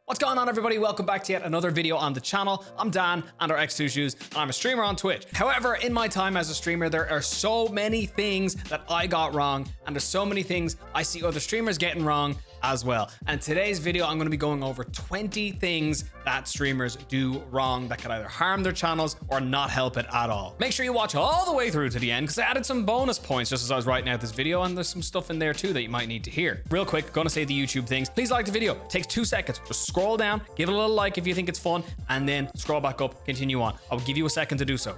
What's going on, everybody? Welcome back to yet another video on the channel. I'm Dan and our X2 Shoes, and I'm a streamer on Twitch. However, in my time as a streamer, there are so many things that I got wrong, and there's so many things I see other streamers getting wrong as well. And today's video, I'm going to be going over 20 things that streamers do wrong that could either harm their channels or not help it at all. Make sure you watch all the way through to the end because I added some bonus points just as I was writing out this video, and there's some stuff in there too that you might need to hear. Real quick, gonna say the YouTube things. Please like the video. It takes 2 seconds. Just scroll down, give it a little like if you think it's fun, and then scroll back up, continue on. I'll give you a second to do so.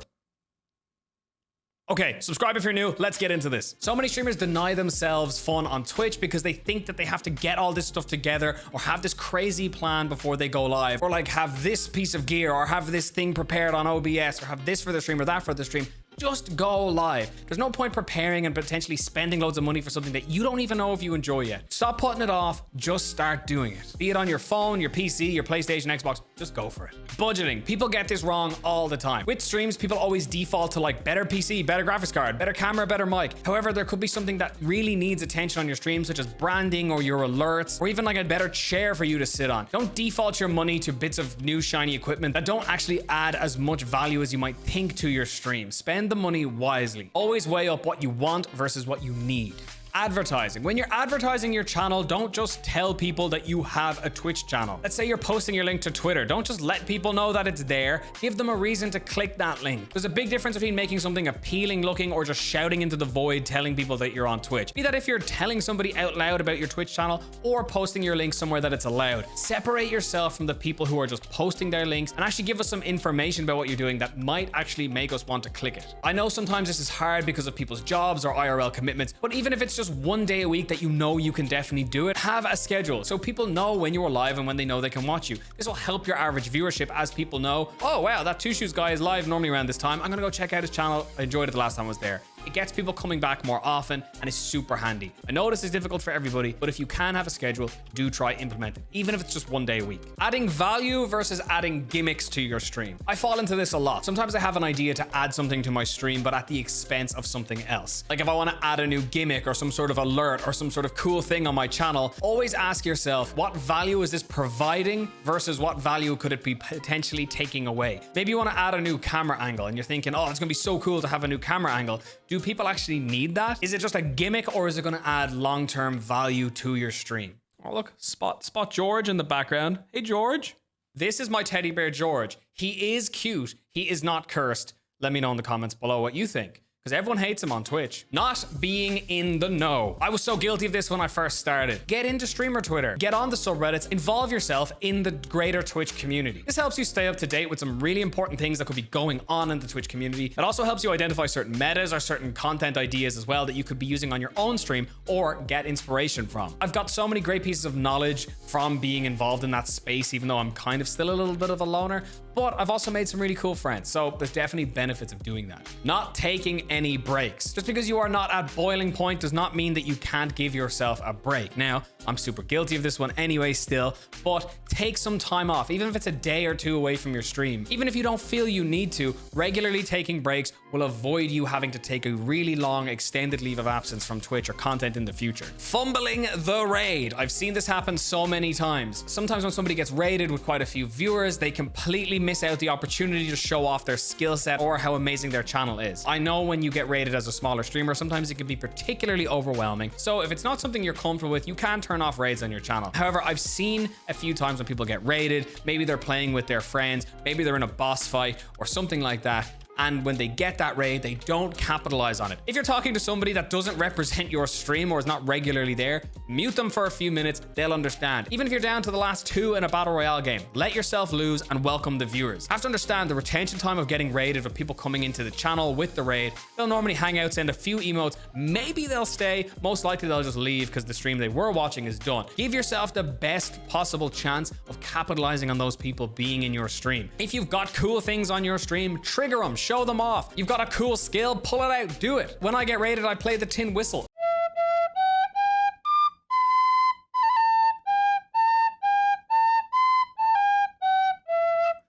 Okay, subscribe if you're new. Let's get into this. So many streamers deny themselves fun on Twitch because they think that they have to get all this stuff together or have this crazy plan before they go live, or like have this piece of gear or have this thing prepared on OBS or have this for the stream or that for the stream. Just go live. There's no point preparing and potentially spending loads of money for something that you don't even know if you enjoy yet. Stop putting it off. Just start doing it. Be it on your phone, your PC, your PlayStation, Xbox, just go for it. Budgeting. People get this wrong all the time. With streams, people always default to like better PC, better graphics card, better camera, better mic. However, there could be something that really needs attention on your stream, such as branding or your alerts, or even like a better chair for you to sit on. Don't default your money to bits of new shiny equipment that don't actually add as much value as you might think to your stream. Spend the money wisely. Always weigh up what you want versus what you need. Advertising. When you're advertising your channel, don't just tell people that you have a Twitch channel. Let's say you're posting your link to Twitter. Don't just let people know that it's there. Give them a reason to click that link. There's a big difference between making something appealing looking or just shouting into the void telling people that you're on Twitch. Be that if you're telling somebody out loud about your Twitch channel or posting your link somewhere that it's allowed. Separate yourself from the people who are just posting their links and actually give us some information about what you're doing that might actually make us want to click it. I know sometimes this is hard because of people's jobs or IRL commitments, but even if it's just one day a week that you know you can definitely do it, have a schedule so people know when you are live and when they know they can watch you. This will help your average viewership as people know, oh wow, that Two Shoes guy is live normally around this time. I'm gonna go check out his channel. I enjoyed it the last time I was there. It gets people coming back more often and is super handy. I know this is difficult for everybody, but if you can have a schedule, do try implement it, even if it's just one day a week. Adding value versus adding gimmicks to your stream. I fall into this a lot. Sometimes I have an idea to add something to my stream, but at the expense of something else. Like if I want to add a new gimmick or some sort of alert or some sort of cool thing on my channel, always ask yourself, what value is this providing versus what value could it be potentially taking away? Maybe you want to add a new camera angle and you're thinking, oh, it's going to be so cool to have a new camera angle. Do people actually need that? Is it just a gimmick or is it going to add long-term value to your stream? Oh, look, spot George in the background. Hey, George. This is my teddy bear, George. He is cute. He is not cursed. Let me know in the comments below what you think, because everyone hates him on Twitch. Not being in the know. I was so guilty of this when I first started. Get into streamer Twitter. Get on the subreddits. Involve yourself in the greater Twitch community. This helps you stay up to date with some really important things that could be going on in the Twitch community. It also helps you identify certain metas or certain content ideas as well that you could be using on your own stream or get inspiration from. I've got so many great pieces of knowledge from being involved in that space, even though I'm kind of still a little bit of a loner, but I've also made some really cool friends. So there's definitely benefits of doing that. Not taking any breaks. Just because you are not at boiling point does not mean that you can't give yourself a break. Now, I'm super guilty of this one anyway still, but take some time off, even if it's a day or two away from your stream. Even if you don't feel you need to, regularly taking breaks will avoid you having to take a really long extended leave of absence from Twitch or content in the future. Fumbling the raid. I've seen this happen so many times. Sometimes when somebody gets raided with quite a few viewers, they completely miss out the opportunity to show off their skill set or how amazing their channel is. I know when you get raided as a smaller streamer, sometimes it can be particularly overwhelming. So if it's not something you're comfortable with, you can turn off raids on your channel. However, I've seen a few times when people get raided, maybe they're playing with their friends, maybe they're in a boss fight or something like that, and when they get that raid, they don't capitalize on it. If you're talking to somebody that doesn't represent your stream or is not regularly there, mute them for a few minutes, they'll understand. Even if you're down to the last 2 in a battle royale game, let yourself lose and welcome the viewers. Have to understand the retention time of getting raided with people coming into the channel with the raid. They'll normally hang out, send a few emotes, maybe they'll stay, most likely they'll just leave because the stream they were watching is done. Give yourself the best possible chance of capitalizing on those people being in your stream. If you've got cool things on your stream, trigger them, show them off. You've got a cool skill, pull it out, do it. When I get raided, I play the tin whistle.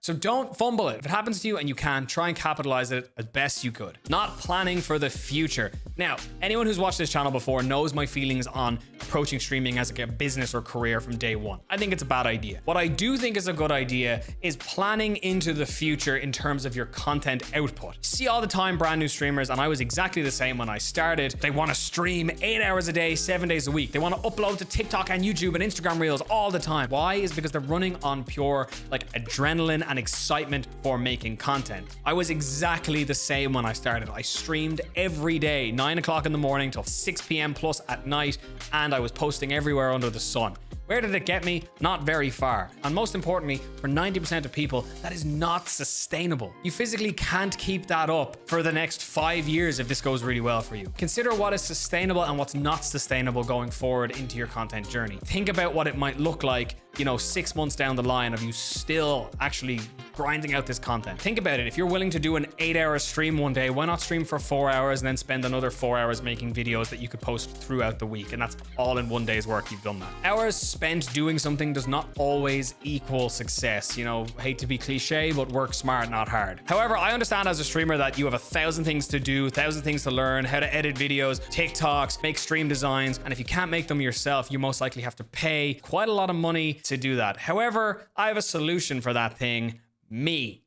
So don't fumble it. If it happens to you and you can, try and capitalize it as best you could. Not planning for the future. Now, anyone who's watched this channel before knows my feelings on approaching streaming as like a business or career from day one. I think it's a bad idea. What I do think is a good idea is planning into the future in terms of your content output. See all the time brand new streamers, and I was exactly the same when I started. They want to stream 8 hours a day, 7 days a week. They want to upload to TikTok and YouTube and Instagram Reels all the time. Why? Is because they're running on pure like adrenaline and excitement for making content. I was exactly the same when I started. I streamed every day, 9 o'clock in the morning till 6 p.m. plus at night, and I was posting everywhere under the sun. Where did it get me? Not very far. And most importantly, for 90% of people, that is not sustainable. You physically can't keep that up for the next 5 years if this goes really well for you. Consider what is sustainable and what's not sustainable going forward into your content journey. Think about what it might look like, you know, 6 months down the line of you still actually grinding out this content. Think about it. If you're willing to do an 8-hour stream one day, why not stream for 4 hours and then spend another 4 hours making videos that you could post throughout the week? And that's all in one day's work. You've done that. Hours spent doing something does not always equal success. You know, hate to be cliche, but work smart, not hard. However, I understand as a streamer that you have 1,000 things to do, 1,000 things to learn, how to edit videos, TikToks, make stream designs. And if you can't make them yourself, you most likely have to pay quite a lot of money to do that. However, I have a solution for that thing. Me.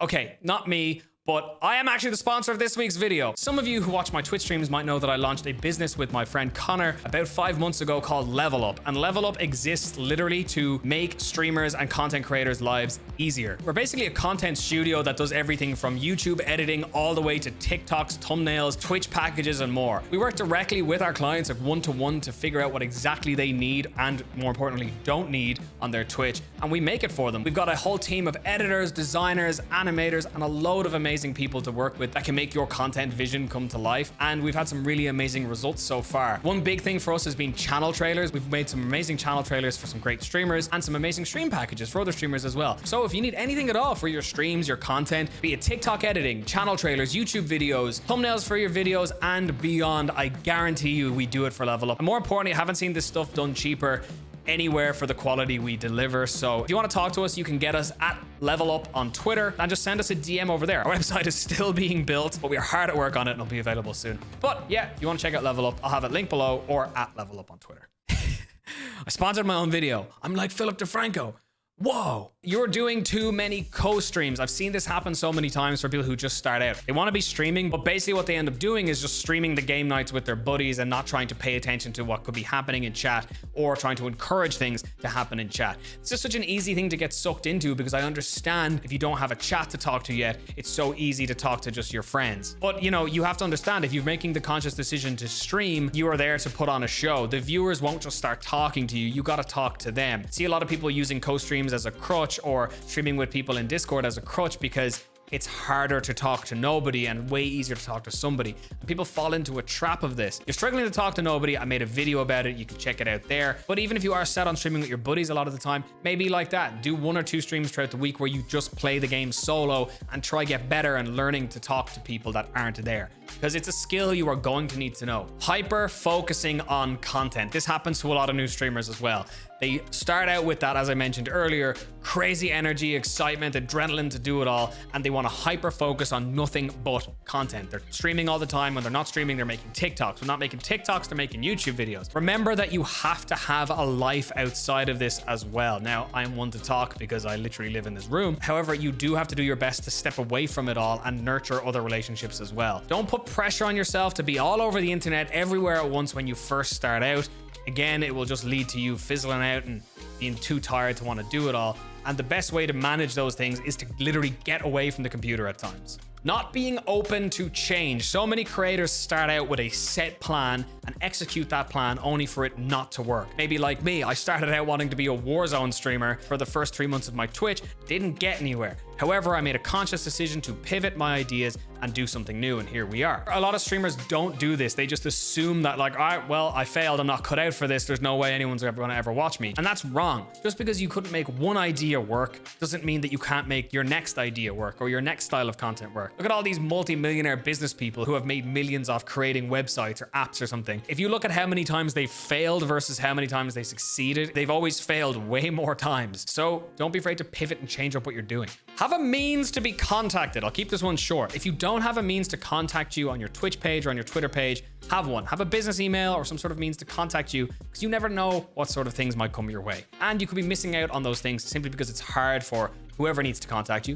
Okay, not me, but I am actually the sponsor of this week's video. Some of you who watch my Twitch streams might know that I launched a business with my friend Connor about 5 months ago called Level Up. And Level Up exists literally to make streamers and content creators' lives easier. We're basically a content studio that does everything from YouTube editing all the way to TikToks, thumbnails, Twitch packages, and more. We work directly with our clients like one-to-one to figure out what exactly they need and, more importantly, don't need on their Twitch, and we make it for them. We've got a whole team of editors, designers, animators, and a load of amazing people to work with that can make your content vision come to life, and we've had some really amazing results so far. One big thing for us has been channel trailers. We've made some amazing channel trailers for some great streamers and some amazing stream packages for other streamers as well. So if you need anything at all for your streams, your content, be it TikTok editing, channel trailers, YouTube videos, thumbnails for your videos, and beyond, I guarantee you we do it for Level Up. And more importantly, I haven't seen this stuff done cheaper anywhere for the quality we deliver. So if you want to talk to us, you can get us at Level Up on Twitter and just send us a DM over there. Our website is still being built, but we are hard at work on it and it'll be available soon. But yeah, if you want to check out Level Up, I'll have it linked below or at Level Up on Twitter. I sponsored my own video. I'm like Philip DeFranco. Whoa, you're doing too many co-streams. I've seen this happen so many times for people who just start out. They want to be streaming, but basically what they end up doing is just streaming the game nights with their buddies and not trying to pay attention to what could be happening in chat or trying to encourage things to happen in chat. It's just such an easy thing to get sucked into because I understand if you don't have a chat to talk to yet, it's so easy to talk to just your friends. But you know, you have to understand if you're making the conscious decision to stream, you are there to put on a show. The viewers won't just start talking to you. You got to talk to them. See a lot of people using co-streams as a crutch or streaming with people in Discord as a crutch because it's harder to talk to nobody and way easier to talk to somebody. And people fall into a trap of this. You're struggling to talk to nobody. I made a video about it. You can check it out there. But even if you are set on streaming with your buddies a lot of the time, maybe like that. Do 1 or 2 streams throughout the week where you just play the game solo and try get better and learning to talk to people that aren't there. Because it's a skill you are going to need to know. Hyper focusing on content. This happens to a lot of new streamers as well. They start out with that, as I mentioned earlier, crazy energy, excitement, adrenaline to do it all, and they want to hyper focus on nothing but content. They're streaming all the time. When they're not streaming, they're making TikToks. When not making TikToks, they're making YouTube videos. Remember that you have to have a life outside of this as well. Now, I'm one to talk because I literally live in this room. However, you do have to do your best to step away from it all and nurture other relationships as well. Don't put pressure on yourself to be all over the internet everywhere at once when you first start out. Again, it will just lead to you fizzling out and being too tired to want to do it all. And the best way to manage those things is to literally get away from the computer at times. Not being open to change. So many creators start out with a set plan and execute that plan only for it not to work. Maybe like me, I started out wanting to be a Warzone streamer for the first 3 months of my Twitch, didn't get anywhere. However, I made a conscious decision to pivot my ideas and do something new, and here we are. A lot of streamers don't do this. They just assume that like, all right, well, I failed, I'm not cut out for this, there's no way anyone's ever gonna ever watch me. And that's wrong. Just because you couldn't make one idea work doesn't mean that you can't make your next idea work or your next style of content work. Look at all these multi-millionaire business people who have made millions off creating websites or apps or something. If you look at how many times they've failed versus how many times they succeeded, they've always failed way more times. So don't be afraid to pivot and change up what you're doing. Have Have a means to be contacted. I'll keep this one short. If you don't have a means to contact you on your Twitch page or on your Twitter page, have one. Have a business email or some sort of means to contact you, because you never know what sort of things might come your way. And you could be missing out on those things simply because it's hard for whoever needs to contact you.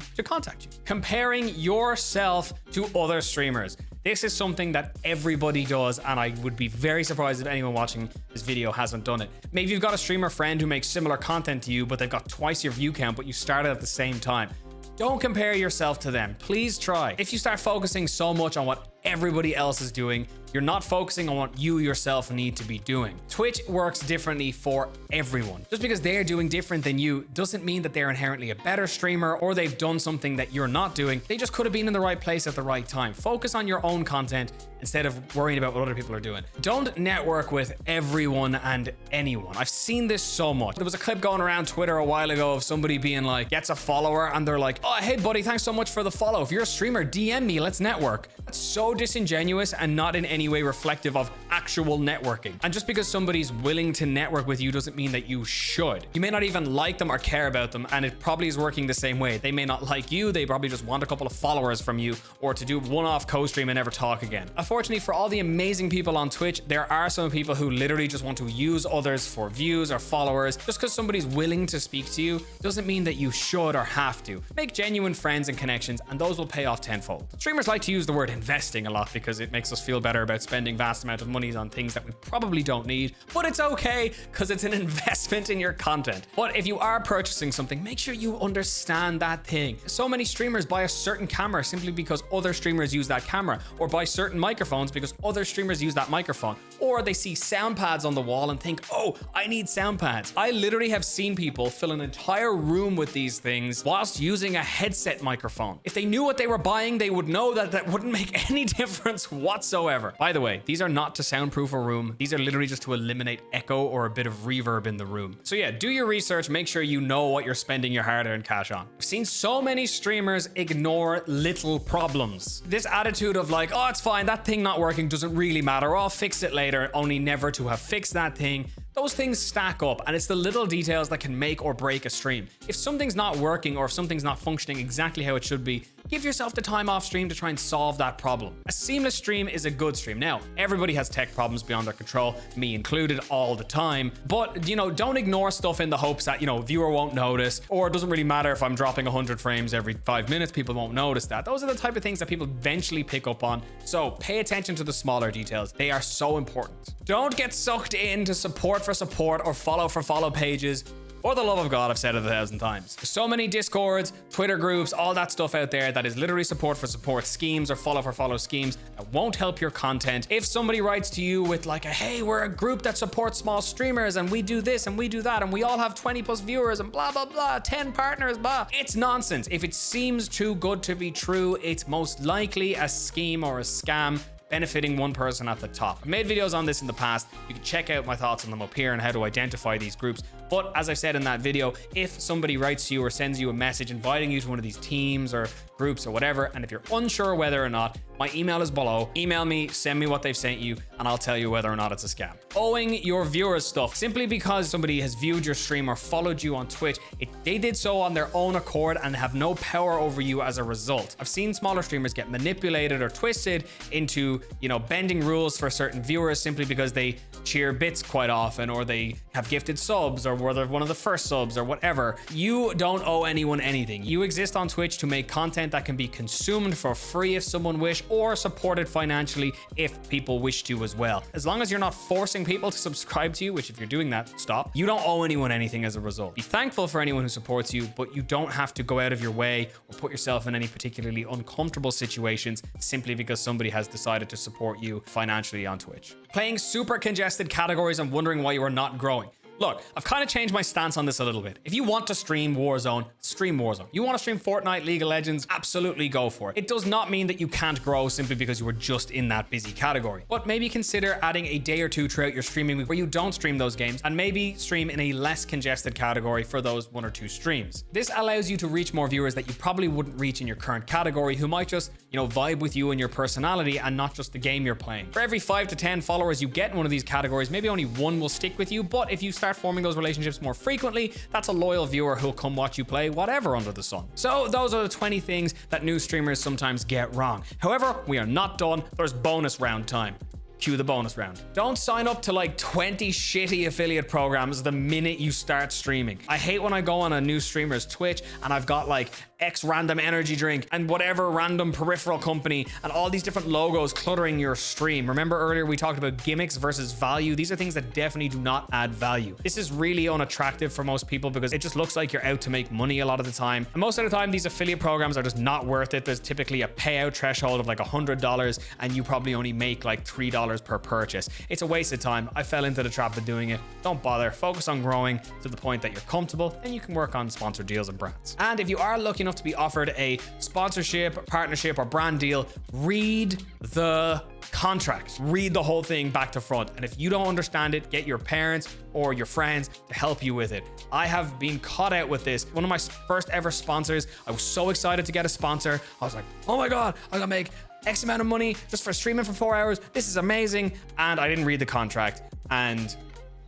Comparing yourself to other streamers. This is something that everybody does, and I would be very surprised if anyone watching this video hasn't done it. Maybe you've got a streamer friend who makes similar content to you, but they've got twice your view count, but you started at the same time. Don't compare yourself to them. Please try. If you start focusing so much on what everybody else is doing, you're not focusing on what you yourself need to be doing. Twitch works differently for everyone. Just because they're doing different than you doesn't mean that they're inherently a better streamer or they've done something that you're not doing. They just could have been in the right place at the right time. Focus on your own content instead of worrying about what other people are doing. Don't network with everyone and anyone. I've seen this so much. There was a clip going around Twitter a while ago of somebody being like, gets a follower and they're like, oh, hey buddy, thanks so much for the follow. If you're a streamer, DM me, let's network. That's so disingenuous and not in any way reflective of actual networking. And just because somebody's willing to network with you doesn't mean that you should. You may not even like them or care about them, and it probably is working the same way. They may not like you, they probably just want a couple of followers from you, or to do one-off co-stream and never talk again. Unfortunately, for all the amazing people on Twitch, there are some people who literally just want to use others for views or followers. Just because somebody's willing to speak to you doesn't mean that you should or have to. Make genuine friends and connections, and those will pay off tenfold. Streamers like to use the word investing a lot because it makes us feel better about spending vast amount of money on things that we probably don't need, but it's okay because it's an investment in your content. But if you are purchasing something, make sure you understand that thing. So many streamers buy a certain camera simply because other streamers use that camera, or buy certain microphones because other streamers use that microphone, or they see sound pads on the wall and think, oh, I need sound pads. I literally have seen people fill an entire room with these things whilst using a headset microphone. If they knew what they were buying, they would know that that wouldn't make any difference whatsoever. By the way, these are not to soundproof a room. These are literally just to eliminate echo or a bit of reverb in the room. So yeah, do your research. Make sure you know what you're spending your hard-earned cash on. I've seen so many streamers ignore little problems. This attitude of like, oh, it's fine, that thing not working doesn't really matter. I'll fix it later, only never to have fixed that thing. Those things stack up, and it's the little details that can make or break a stream. If something's not working or if something's not functioning exactly how it should be, give yourself the time off stream to try and solve that problem. A seamless stream is a good stream. Now, everybody has tech problems beyond their control, me included, all the time. But, you know, don't ignore stuff in the hopes that, you know, viewer won't notice, or it doesn't really matter if I'm dropping 100 frames every 5 minutes, people won't notice that. Those are the type of things that people eventually pick up on. So pay attention to the smaller details. They are so important. Don't get sucked into support for support or follow for follow pages. For the love of God, I've said it 1,000 times. There's so many Discords, Twitter groups, all that stuff out there that is literally support for support schemes or follow for follow schemes that won't help your content. If somebody writes to you with like a, hey, we're a group that supports small streamers and we do this and we do that and we all have 20 plus viewers and blah, blah, blah, 10 partners, blah. It's nonsense. If it seems too good to be true, it's most likely a scheme or a scam benefiting one person at the top. I've made videos on this in the past. You can check out my thoughts on them up here and how to identify these groups. But as I said in that video, if somebody writes to you or sends you a message inviting you to one of these teams or groups or whatever, and if you're unsure whether or not, my email is below. Email me, send me what they've sent you, and I'll tell you whether or not it's a scam. Owing your viewers stuff. Simply because somebody has viewed your stream or followed you on Twitch, they did so on their own accord and have no power over you as a result. I've seen smaller streamers get manipulated or twisted into, you know, bending rules for certain viewers simply because they cheer bits quite often, or they have gifted subs, or were they're one of the first subs or whatever. You don't owe anyone anything. You exist on Twitch to make content that can be consumed for free if someone wish, or supported financially if people wish to as well. As long as you're not forcing people to subscribe to you, which if you're doing that, stop. You don't owe anyone anything as a result. Be thankful for anyone who supports you, but you don't have to go out of your way or put yourself in any particularly uncomfortable situations simply because somebody has decided to support you financially on Twitch. Playing super congested categories and wondering why you are not growing. Look, I've kind of changed my stance on this a little bit. If you want to stream Warzone, stream Warzone. You want to stream Fortnite, League of Legends, absolutely go for it. It does not mean that you can't grow simply because you were just in that busy category. But maybe consider adding a day or two throughout your streaming week where you don't stream those games, and maybe stream in a less congested category for those 1 or 2 streams. This allows you to reach more viewers that you probably wouldn't reach in your current category, who might just, you know, vibe with you and your personality and not just the game you're playing. For every 5 to 10 followers you get in one of these categories, maybe only 1 will stick with you, but if you start start forming those relationships more frequently, that's a loyal viewer who'll come watch you play whatever under the sun. So those are the 20 things that new streamers sometimes get wrong. However, we are not done. There's bonus round time. Cue the bonus round. Don't sign up to like 20 shitty affiliate programs the minute you start streaming. I hate when I go on a new streamer's Twitch and I've got like X random energy drink and whatever random peripheral company and all these different logos cluttering your stream. Remember earlier we talked about gimmicks versus value? These are things that definitely do not add value. This is really unattractive for most people because it just looks like you're out to make money a lot of the time. And most of the time, these affiliate programs are just not worth it. There's typically a payout threshold of like $100 and you probably only make like $3 per purchase. It's a waste of time. I fell into the trap of doing it. Don't bother. Focus on growing to the point that you're comfortable, and you can work on sponsored deals and brands. And if you are lucky enough to be offered a sponsorship, partnership, or brand deal, read the contract. Read the whole thing back to front. And if you don't understand it, get your parents or your friends to help you with it. I have been caught out with this. One of my first ever sponsors, I was so excited to get a sponsor. I was like, oh my God, I'm gonna make X amount of money just for streaming for 4 hours. This is amazing. And I didn't read the contract and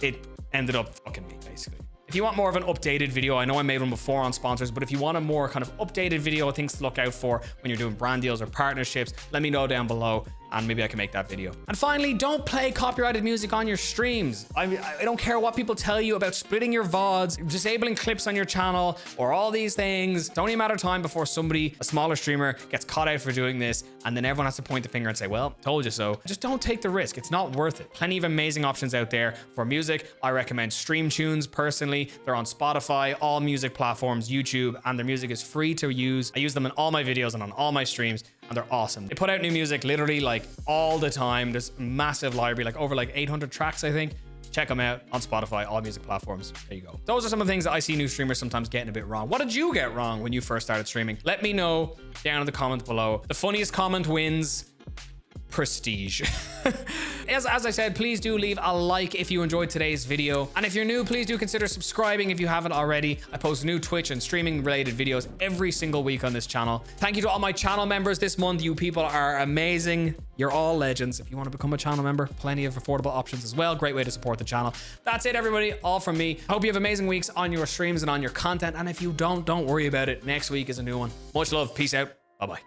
it ended up fucking me, basically. If you want more of an updated video, I know I made one before on sponsors, but if you want a more kind of updated video, things to look out for when you're doing brand deals or partnerships, let me know down below and maybe I can make that video. And finally, don't play copyrighted music on your streams. I don't care what people tell you about splitting your VODs, disabling clips on your channel, or all these things. It's only a matter of time before somebody, a smaller streamer, gets caught out for doing this, and then everyone has to point the finger and say, well, told you so. Just don't take the risk. It's not worth it. Plenty of amazing options out there for music. I recommend Stream Tunes personally. They're on Spotify, all music platforms, YouTube, and their music is free to use. I use them in all my videos and on all my streams, and they're awesome. They put out new music literally like all the time. There's a massive library, like over like 800 tracks, I think. Check them out on Spotify, all music platforms. There you go. Those are some of the things that I see new streamers sometimes getting a bit wrong. What did you get wrong when you first started streaming? Let me know down in the comments below. The funniest comment wins prestige. As I said, please do leave a like if you enjoyed today's video. And if you're new, please do consider subscribing if you haven't already. I post new Twitch and streaming related videos every single week on this channel. Thank you to all my channel members this month. You people are amazing. You're all legends. If you want to become a channel member, plenty of affordable options as well. Great way to support the channel. That's it, everybody. All from me. Hope you have amazing weeks on your streams and on your content. And if you don't worry about it. Next week is a new one. Much love. Peace out. Bye-bye.